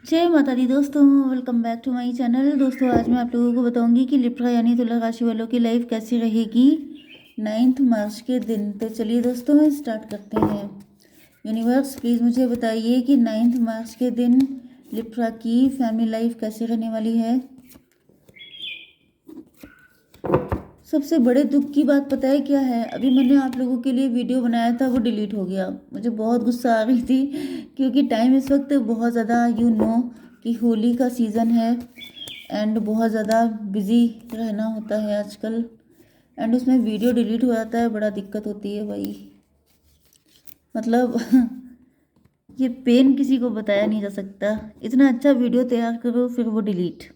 जय माता दी दोस्तों, welcome back to my channel. दोस्तों आज मैं आप लोगों को बताऊंगी कि लिब्रा यानी तुला राशि वालों की लाइफ कैसी रहेगी 9 मार्च के दिन। तो चलिए दोस्तों स्टार्ट करते हैं। यूनिवर्स प्लीज़ मुझे बताइए कि 9 मार्च के दिन लिब्रा की फैमिली लाइफ कैसी रहने वाली है। सबसे बड़े दुख की बात पता है क्या है? अभी मैंने आप लोगों के लिए वीडियो बनाया था, वो डिलीट हो गया। मुझे बहुत गुस्सा आ रही थी क्योंकि टाइम इस वक्त बहुत ज़्यादा कि होली का सीज़न है एंड बहुत ज़्यादा बिज़ी रहना होता है आजकल, एंड उसमें वीडियो डिलीट हो जाता है, बड़ा दिक्कत होती है भाई। मतलब ये पेन किसी को बताया नहीं जा सकता। इतना अच्छा वीडियो तैयार करो फिर वो डिलीट।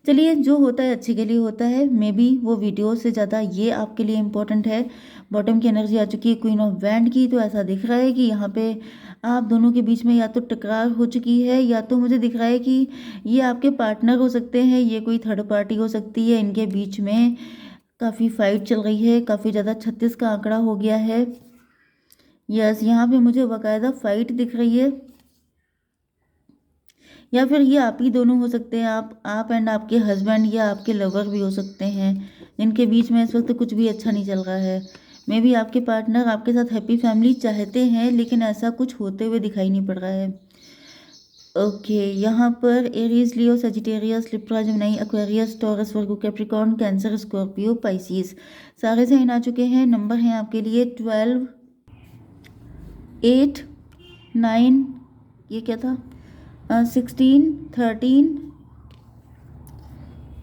चलिए, जो होता है अच्छे के लिए होता है। मे बी वो वीडियो से ज़्यादा ये आपके लिए इम्पोर्टेंट है। बॉटम की एनर्जी आ चुकी है क्वीन ऑफ वैंड की, तो ऐसा दिख रहा है कि यहाँ पे आप दोनों के बीच में या तो टकरार हो चुकी है, या तो मुझे दिख रहा है कि ये आपके पार्टनर हो सकते हैं, ये कोई थर्ड पार्टी हो सकती है। इनके बीच में काफ़ी फाइट चल रही है, काफ़ी ज़्यादा 36 का आंकड़ा हो गया है। यस, यहाँ पे मुझे बाकायदा फाइट दिख रही है, या फिर ये आप ही दोनों हो सकते हैं। आप एंड आपके हस्बैंड या आपके लवर भी हो सकते हैं, जिनके बीच में इस वक्त कुछ भी अच्छा नहीं चल रहा है। मे बी आपके पार्टनर आपके साथ हैप्पी फैमिली चाहते हैं, लेकिन ऐसा कुछ होते हुए दिखाई नहीं पड़ रहा है। ओके, यहाँ पर Aries, Leo, Sagittarius, Libra, Gemini, Aquarius, Taurus, Virgo, Capricorn, Cancer, Scorpio, Pisces सारे साइन आ चुके हैं। नंबर हैं आपके लिए 12, 8, 9, ये क्या था, 16, 13,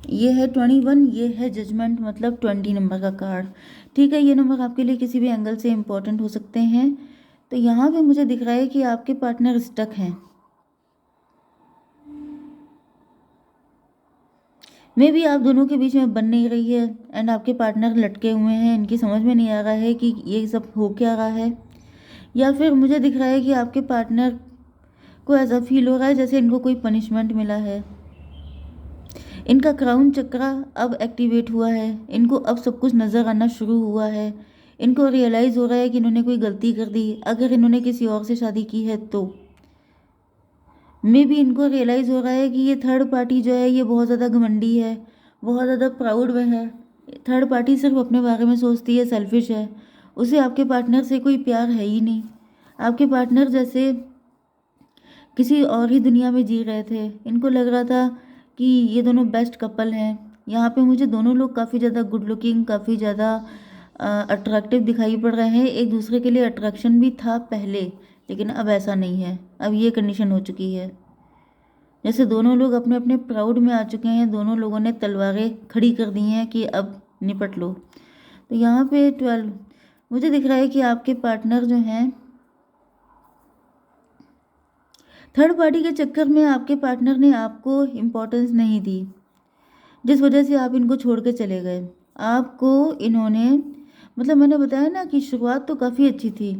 ये है 21, ये है जजमेंट, मतलब 20 नंबर का कार्ड। ठीक है, ये नंबर आपके लिए किसी भी एंगल से इम्पोर्टेंट हो सकते हैं। तो यहाँ पे मुझे दिख रहा है कि आपके पार्टनर स्टक हैं। मे भी आप दोनों के बीच में बन नहीं रही है, एंड आपके पार्टनर लटके हुए हैं। इनकी समझ में नहीं आ रहा है कि ये सब हो क्या रहा है। या फिर मुझे दिख रहा है कि आपके पार्टनर को ऐसा फील हो रहा है जैसे इनको कोई पनिशमेंट मिला है। इनका क्राउन चक्रा अब एक्टिवेट हुआ है, इनको अब सब कुछ नज़र आना शुरू हुआ है। इनको रियलाइज़ हो रहा है कि इन्होंने कोई गलती कर दी, अगर इन्होंने किसी और से शादी की है तो। मे भी इनको रियलाइज़ हो रहा है कि ये थर्ड पार्टी जो है ये बहुत ज़्यादा घमंडी है, बहुत ज़्यादा प्राउड में है। थर्ड पार्टी सिर्फ अपने बारे में सोचती है, सेल्फिश है। उसे आपके पार्टनर से कोई प्यार है ही नहीं। आपके पार्टनर जैसे किसी और ही दुनिया में जी रहे थे। इनको लग रहा था कि ये दोनों बेस्ट कपल हैं। यहाँ पे मुझे दोनों लोग काफ़ी ज़्यादा गुड लुकिंग, काफ़ी ज़्यादा अट्रैक्टिव दिखाई पड़ रहे हैं। एक दूसरे के लिए अट्रैक्शन भी था पहले, लेकिन अब ऐसा नहीं है। अब ये कंडीशन हो चुकी है जैसे दोनों लोग अपने अपने प्राउड में आ चुके हैं। दोनों लोगों ने तलवारें खड़ी कर दी हैं कि अब निपट लो। तो यहाँ पे 12 मुझे दिख रहा है कि आपके पार्टनर जो हैं, थर्ड पार्टी के चक्कर में आपके पार्टनर ने आपको इम्पोर्टेंस नहीं दी, जिस वजह से आप इनको छोड़ के चले गए। आपको इन्होंने, मतलब मैंने बताया ना कि शुरुआत तो काफ़ी अच्छी थी।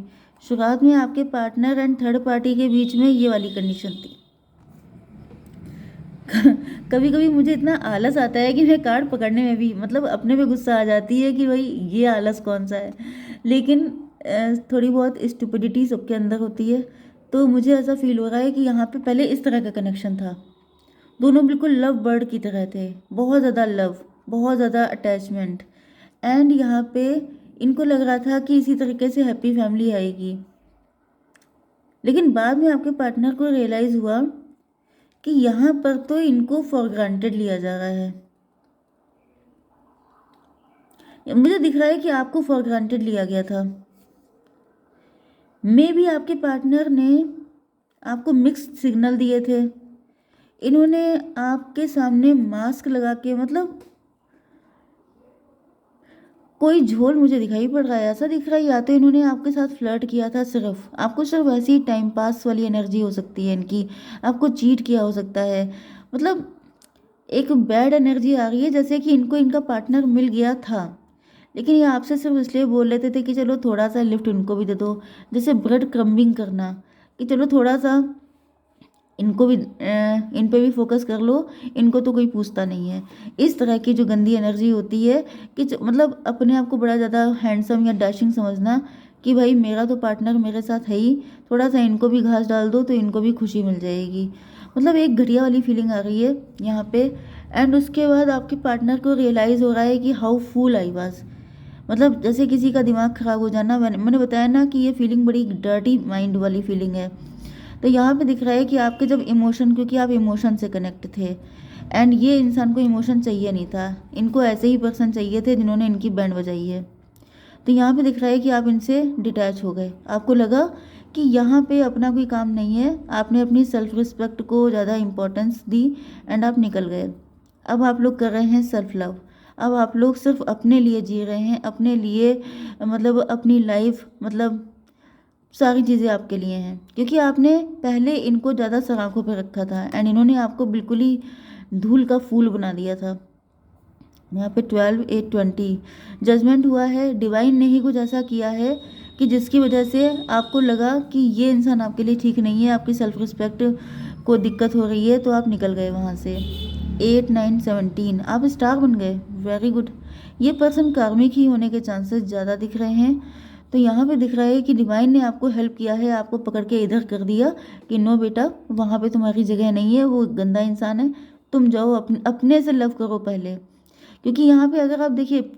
शुरुआत में आपके पार्टनर एंड थर्ड पार्टी के बीच में ये वाली कंडीशन थी। कभी कभी मुझे इतना आलस आता है कि मैं कार्ड पकड़ने में भी, मतलब अपने पे गुस्सा आ जाती है कि भाई ये आलस कौन सा है। लेकिन थोड़ी बहुत स्टुपिडिटी सबके अंदर होती है। तो मुझे ऐसा फील हो रहा है कि यहाँ पे पहले इस तरह का कनेक्शन था। दोनों बिल्कुल लव बर्ड की तरह थे, बहुत ज़्यादा लव, बहुत ज़्यादा अटैचमेंट। एंड यहाँ पे इनको लग रहा था कि इसी तरीके से हैप्पी फैमिली आएगी। लेकिन बाद में आपके पार्टनर को रियलाइज़ हुआ कि यहाँ पर तो इनको फॉर ग्रांटेड लिया जा रहा है। मुझे दिख रहा है कि आपको फॉर ग्रांटेड लिया गया था। मे भी आपके पार्टनर ने आपको मिक्स्ड सिग्नल दिए थे। इन्होंने आपके सामने मास्क लगा के, मतलब कोई झोल मुझे दिखाई पड़ रहा है। ऐसा दिख रहा है या तो इन्होंने आपके साथ फ्लर्ट किया था, सिर्फ आपको सिर्फ ऐसी ही टाइम पास वाली एनर्जी हो सकती है इनकी। आपको चीट किया हो सकता है। मतलब एक बैड एनर्जी आ रही है, जैसे कि इनको इनका पार्टनर मिल गया था, लेकिन ये आपसे सिर्फ इसलिए बोल लेते थे कि चलो थोड़ा सा लिफ्ट इनको भी दे दो। जैसे ब्रेड क्रम्बिंग करना, कि चलो थोड़ा सा इनको भी इन पे भी फोकस कर लो, इनको तो कोई पूछता नहीं है। इस तरह की जो गंदी एनर्जी होती है कि मतलब अपने आप को बड़ा ज़्यादा हैंडसम या डैशिंग समझना कि भाई मेरा तो पार्टनर मेरे साथ है ही, थोड़ा सा इनको भी घास डाल दो तो इनको भी खुशी मिल जाएगी। मतलब एक घटिया वाली फीलिंग आ रही है यहाँ पे। एंड उसके बाद आपके पार्टनर को रियलाइज़ हो रहा है कि हाउ फूल आई वाज। मतलब जैसे किसी का दिमाग ख़राब हो जाना, मैंने बताया ना कि ये फीलिंग बड़ी डर्टी माइंड वाली फीलिंग है। तो यहाँ पे दिख रहा है कि आपके जब इमोशन, क्योंकि आप इमोशन से कनेक्ट थे एंड ये इंसान को इमोशन चाहिए नहीं था, इनको ऐसे ही पर्सन चाहिए थे जिन्होंने इनकी बैंड बजाई है। तो यहाँ पे दिख रहा है कि आप इनसे डिटैच हो गए, आपको लगा कि यहाँ पे अपना कोई काम नहीं है, आपने अपनी सेल्फ रिस्पेक्ट को ज़्यादा इम्पोर्टेंस दी एंड आप निकल गए। अब आप लोग कर रहे हैं सेल्फ लव। अब आप लोग सिर्फ अपने लिए जी रहे हैं, अपने लिए, मतलब अपनी लाइफ, मतलब सारी चीज़ें आपके लिए हैं, क्योंकि आपने पहले इनको ज़्यादा सराखों पे रखा था एंड इन्होंने आपको बिल्कुल ही धूल का फूल बना दिया था। यहाँ पे 12/8/20 जजमेंट हुआ है। डिवाइन ने ही कुछ ऐसा किया है कि जिसकी वजह से आपको लगा कि ये इंसान आपके लिए ठीक नहीं है, आपकी सेल्फ रिस्पेक्ट को दिक्कत हो रही है, तो आप निकल गए वहाँ से। 8 9 17 आप स्टार बन गए, वेरी गुड। ये पर्सन कार्मिक ही होने के चांसेस ज़्यादा दिख रहे हैं। तो यहाँ पे दिख रहा है कि डिवाइन ने आपको हेल्प किया है, आपको पकड़ के इधर कर दिया कि नो बेटा, वहाँ पे तुम्हारी जगह नहीं है, वो गंदा इंसान है, तुम जाओ अपने से लव करो पहले। क्योंकि यहाँ पे अगर आप देखिए,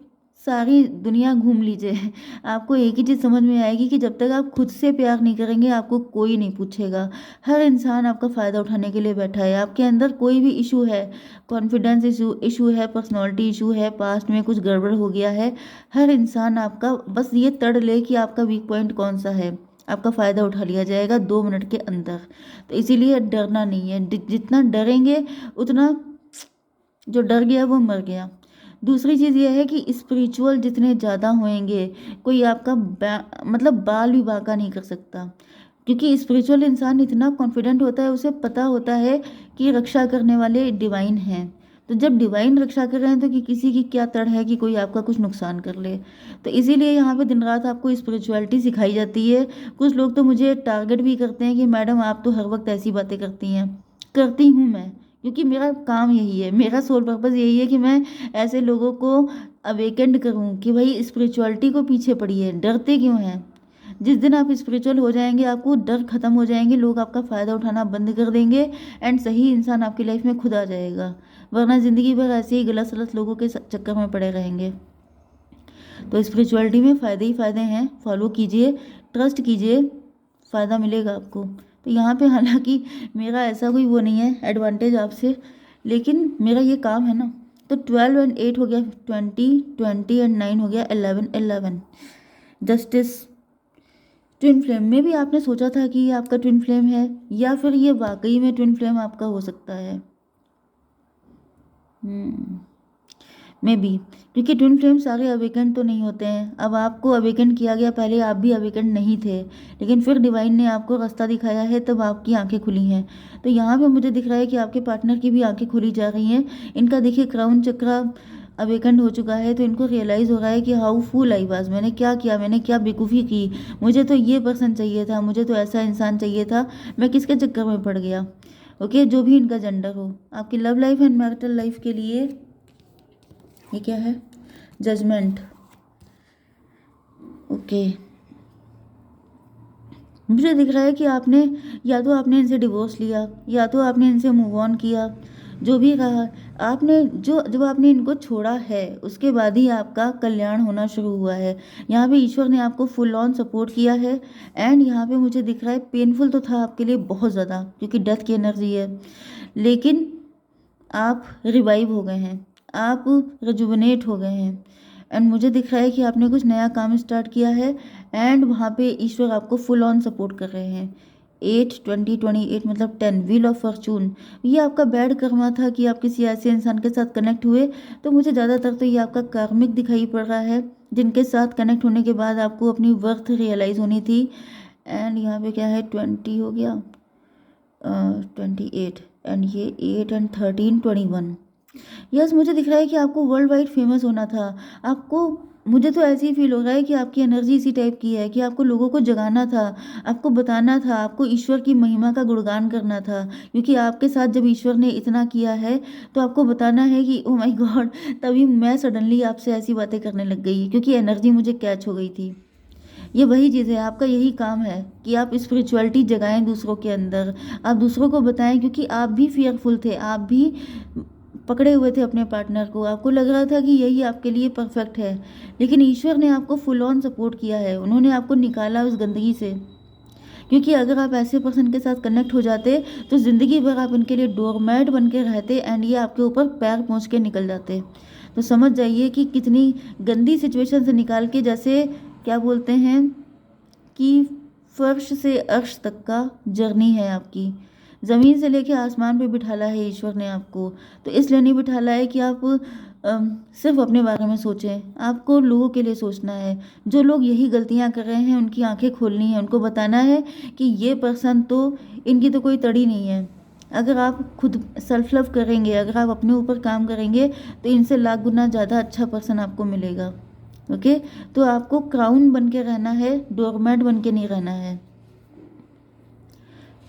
सारी दुनिया घूम लीजिए, आपको एक ही चीज़ समझ में आएगी कि जब तक आप खुद से प्यार नहीं करेंगे आपको कोई नहीं पूछेगा। हर इंसान आपका फ़ायदा उठाने के लिए बैठा है। आपके अंदर कोई भी इशू है, कॉन्फिडेंस इशू है, पर्सनालिटी इशू है, पास्ट में कुछ गड़बड़ हो गया है, हर इंसान आपका बस ये तड़ ले कि आपका वीक पॉइंट कौन सा है, आपका फ़ायदा उठा लिया जाएगा 2 मिनट के अंदर। तो इसीलिए डरना नहीं है, जितना डरेंगे उतना जो डर गया वो मर गया। दूसरी चीज़ ये है कि स्पिरिचुअल जितने ज़्यादा होंगे, कोई आपका मतलब बाल भी बांका नहीं कर सकता, क्योंकि स्पिरिचुअल इंसान इतना कॉन्फिडेंट होता है, उसे पता होता है कि रक्षा करने वाले डिवाइन हैं। तो जब डिवाइन रक्षा कर रहे हैं तो कि किसी की क्या तड़ है कि कोई आपका कुछ नुकसान कर ले। तो इसीलिए यहाँ पे दिन रात आपको स्पिरिचुअलिटी सिखाई जाती है। कुछ लोग तो मुझे टारगेट भी करते हैं कि मैडम आप तो हर वक्त ऐसी बातें करती हैं। करती हूँ मैं, क्योंकि मेरा काम यही है, मेरा सोल पर्पस यही है कि मैं ऐसे लोगों को अवेकेंड करूं कि भाई स्पिरिचुअलिटी को पीछे पड़िए, डरते क्यों हैं। जिस दिन आप स्पिरिचुअल हो जाएंगे आपको डर खत्म हो जाएंगे, लोग आपका फ़ायदा उठाना बंद कर देंगे एंड सही इंसान आपकी लाइफ में खुद आ जाएगा। वरना ज़िंदगी भर ऐसे ही गलत सलत लोगों के चक्कर में पड़े रहेंगे। तो स्पिरिचुअलिटी में फ़ायदे ही फ़ायदे हैं, फॉलो कीजिए, ट्रस्ट कीजिए, फ़ायदा मिलेगा आपको। तो यहाँ पे हालांकि मेरा ऐसा कोई वो नहीं है एडवांटेज आपसे, लेकिन मेरा ये काम है ना। तो 12 और 8 हो गया 20 20 और 9 हो गया 11 11। जस्टिस। ट्विन फ्लेम में भी आपने सोचा था कि ये आपका ट्विन फ्लेम है, या फिर ये वाकई में ट्विन फ्लेम आपका हो सकता है। मे बी, क्योंकि ट्विन फ्लेम सारे अवेकेंड तो नहीं होते हैं। अब आपको अवेकेंड किया गया, पहले आप भी अवेकेंड नहीं थे, लेकिन फिर डिवाइन ने आपको रास्ता दिखाया है, तब आपकी आंखें खुली हैं। तो यहाँ पे मुझे दिख रहा है कि आपके पार्टनर की भी आंखें खुली जा रही हैं। इनका देखिए क्राउन चक्रा अवेकेंड हो चुका है, तो इनको रियलाइज़ हो रहा है कि हाउ फूल आई वाज, मैंने क्या किया, मैंने क्या बेवकूफ़ी की, मुझे तो ये पर्सन चाहिए था, मुझे तो ऐसा इंसान चाहिए था, मैं किसके चक्कर में पड़ गया। ओके, जो भी इनका जेंडर हो। आपकी love life and marital life के लिए ये क्या है, जजमेंट। ओके, मुझे दिख रहा है कि आपने, या तो आपने इनसे डिवोर्स लिया, या तो आपने इनसे मूव ऑन किया, जो भी रहा आपने, जो जब आपने इनको छोड़ा है उसके बाद ही आपका कल्याण होना शुरू हुआ है। यहाँ पे ईश्वर ने आपको फुल ऑन सपोर्ट किया है। एंड यहाँ पे मुझे दिख रहा है पेनफुल तो था आपके लिए बहुत ज़्यादा, क्योंकि डेथ की एनर्जी है, लेकिन आप रिवाइव हो गए हैं, आप रिजुवनेट हो गए हैं। एंड मुझे दिख रहा है कि आपने कुछ नया काम स्टार्ट किया है एंड वहाँ पे ईश्वर आपको फुल ऑन सपोर्ट कर रहे हैं। 8 20 28 मतलब 10 व्हील ऑफ फॉर्चून। ये आपका बैड कर्मा था कि आप किसी ऐसे इंसान के साथ कनेक्ट हुए, तो मुझे ज़्यादातर तो ये आपका कार्मिक दिखाई पड़ रहा है, जिनके साथ कनेक्ट होने के बाद आपको अपनी वर्थ रियलाइज़ होनी थी। एंड यहाँ पे क्या है, 20 हो गया, 28 एंड ये 8 एंड 13 21। यस, मुझे दिख रहा है कि आपको वर्ल्ड वाइड फेमस होना था। आपको, मुझे तो ऐसे ही फील हो रहा है कि आपकी एनर्जी इसी टाइप की है कि आपको लोगों को जगाना था, आपको बताना था, आपको ईश्वर की महिमा का गुणगान करना था, क्योंकि आपके साथ जब ईश्वर ने इतना किया है तो आपको बताना है कि ओ माय गॉड, तभी मैं सडनली आपसे ऐसी बातें करने लग गई, क्योंकि एनर्जी मुझे कैच हो गई थी। ये वही चीज़ है, आपका यही काम है कि आप स्पिरिचुअलिटी जगाएं दूसरों के अंदर, आप दूसरों को बताएं, क्योंकि आप भी फियरफुल थे, आप भी पकड़े हुए थे अपने पार्टनर को, आपको लग रहा था कि यही आपके लिए परफेक्ट है, लेकिन ईश्वर ने आपको फुल ऑन सपोर्ट किया है, उन्होंने आपको निकाला उस गंदगी से। क्योंकि अगर आप ऐसे पर्सन के साथ कनेक्ट हो जाते तो ज़िंदगी भर आप उनके लिए डोरमैट बन के रहते एंड ये आपके ऊपर पैर पहुँच के निकल जाते। तो समझ जाइए कि कितनी गंदी सिचुएशन से निकाल के, जैसे क्या बोलते हैं कि फर्श से अर्श तक का जर्नी है आपकी, ज़मीन से लेके आसमान पे बिठाला है ईश्वर ने आपको। तो इसलिए नहीं बिठाला है कि आप सिर्फ अपने बारे में सोचें, आपको लोगों के लिए सोचना है। जो लोग यही गलतियां कर रहे हैं उनकी आंखें खोलनी है, उनको बताना है कि ये पर्सन तो, इनकी तो कोई तड़ी नहीं है। अगर आप खुद सेल्फ लव करेंगे, अगर आप अपने ऊपर काम करेंगे तो इनसे लाख गुना ज़्यादा अच्छा पर्सन आपको मिलेगा। ओके, तो आपको क्राउन बन के रहना है, डोरमैट बन के नहीं रहना है।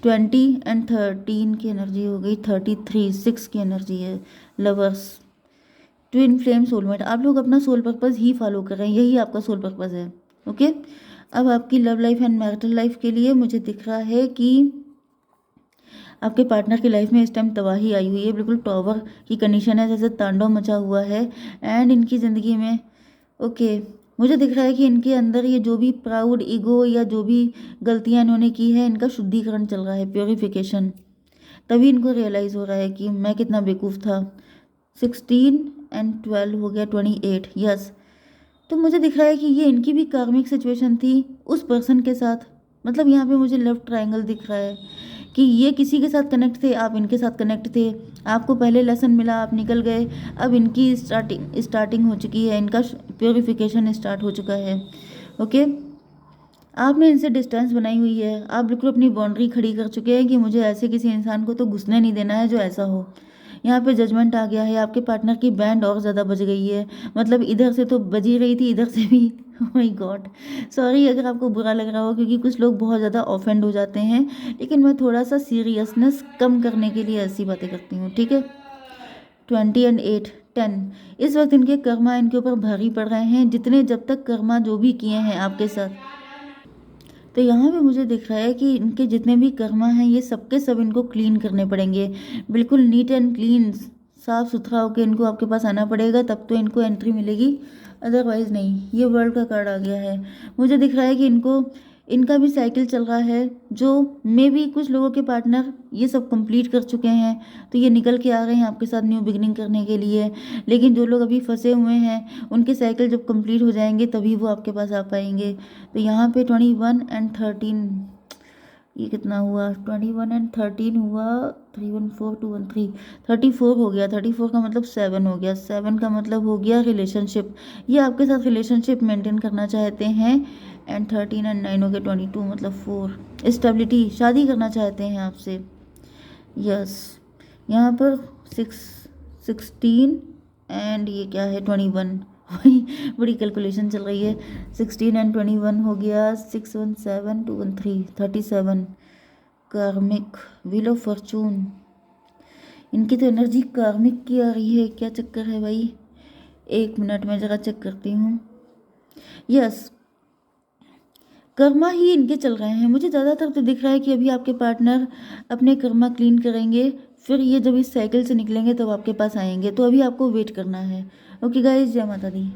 20 एंड 13 की एनर्जी हो गई, 33 6 की एनर्जी है, लवर्स, ट्विन फ्लेम, सोलमेट। आप लोग अपना सोल पर्पस ही फॉलो कर रहे हैं, यही आपका सोल पर्पस है। ओके, अब आपकी love life and marital life के लिए मुझे दिख रहा है कि आपके पार्टनर की लाइफ में इस टाइम तबाही आई हुई है, बिल्कुल टॉवर की कंडीशन है, जैसे तांडव मचा हुआ है। एंड इनकी ज़िंदगी में ओके मुझे दिख रहा है कि इनके अंदर ये जो भी प्राउड ईगो या जो भी गलतियां इन्होंने की है, इनका शुद्धिकरण चल रहा है, प्योरिफिकेशन। तभी इनको रियलाइज़ हो रहा है कि मैं कितना बेवकूफ़ था। 16 एंड 12 हो गया, 28, यस। तो मुझे दिख रहा है कि ये इनकी भी कार्मिक सिचुएशन थी उस पर्सन के साथ। मतलब यहाँ पे मुझे लव ट्रायंगल दिख रहा है कि ये किसी के साथ कनेक्ट थे, आप इनके साथ कनेक्ट थे, आपको पहले लेसन मिला, आप निकल गए, अब इनकी स्टार्टिंग हो चुकी है, इनका प्योरिफिकेशन स्टार्ट हो चुका है। ओके, आपने इनसे डिस्टेंस बनाई हुई है, आप बिल्कुल अपनी बाउंड्री खड़ी कर चुके हैं कि मुझे ऐसे किसी इंसान को तो घुसने नहीं देना है जो ऐसा हो। यहाँ पे जजमेंट आ गया है, आपके पार्टनर की बैंड और ज़्यादा बज गई है, मतलब इधर से तो बज ही रही थी, इधर से भी। माय गॉड, सॉरी अगर आपको बुरा लग रहा हो, क्योंकि कुछ लोग बहुत ज़्यादा ऑफेंड हो जाते हैं, लेकिन मैं थोड़ा सा सीरियसनेस कम करने के लिए ऐसी बातें करती हूँ, ठीक है। 20 एंड 8 10, इस वक्त इनके कर्मा इनके ऊपर भारी पड़ रहे हैं, जितने जब तक कर्मा जो भी किए हैं आपके साथ। तो यहाँ पे मुझे दिख रहा है कि इनके जितने भी कर्मा हैं ये सबके सब इनको क्लीन करने पड़ेंगे, बिल्कुल नीट एंड क्लीन, साफ़ सुथरा होकर इनको आपके पास आना पड़ेगा, तब तो इनको एंट्री मिलेगी, अदरवाइज़ नहीं। ये वर्ल्ड का कार्ड आ गया है। मुझे दिख रहा है कि इनको, इनका भी साइकिल चल रहा है, जो मे भी कुछ लोगों के पार्टनर ये सब कंप्लीट कर चुके हैं, तो ये निकल के आ रहे हैं आपके साथ न्यू बिगनिंग करने के लिए। लेकिन जो लोग अभी फंसे हुए हैं उनके साइकिल जब कंप्लीट हो जाएंगे तभी वो आपके पास आ पाएंगे। तो यहाँ पे 21 एंड 13, ये कितना हुआ, 21 एंड 13 हुआ, 314 213, 34 हो गया। 34 का मतलब 7 हो गया, 7 का मतलब हो गया रिलेशनशिप, ये आपके साथ रिलेशनशिप मेंटेन करना चाहते हैं। एंड 13 एंड 9 हो गया, 22 मतलब 4, स्टेबिलिटी, शादी करना चाहते हैं आपसे, यस। यहाँ पर 16 एंड ये क्या है, 21, वही बड़ी कैलकुलेशन चल रही है। 16 एंड 21 हो गया, 617 213, 37, कार्मिक, व्हील ऑफ फॉर्चून। इनकी तो एनर्जी कार्मिक की आ रही है, क्या चक्कर है भाई, 1 मिनट में ज़रा चेक करती हूँ। यस, कर्मा ही इनके चल रहे हैं। मुझे ज़्यादातर तो दिख रहा है कि अभी आपके पार्टनर अपने कर्मा क्लीन करेंगे, फिर ये जब इस साइकिल से निकलेंगे तब आपके पास आएंगे, तो अभी आपको वेट करना है। ओके गाइस, जय माता दी।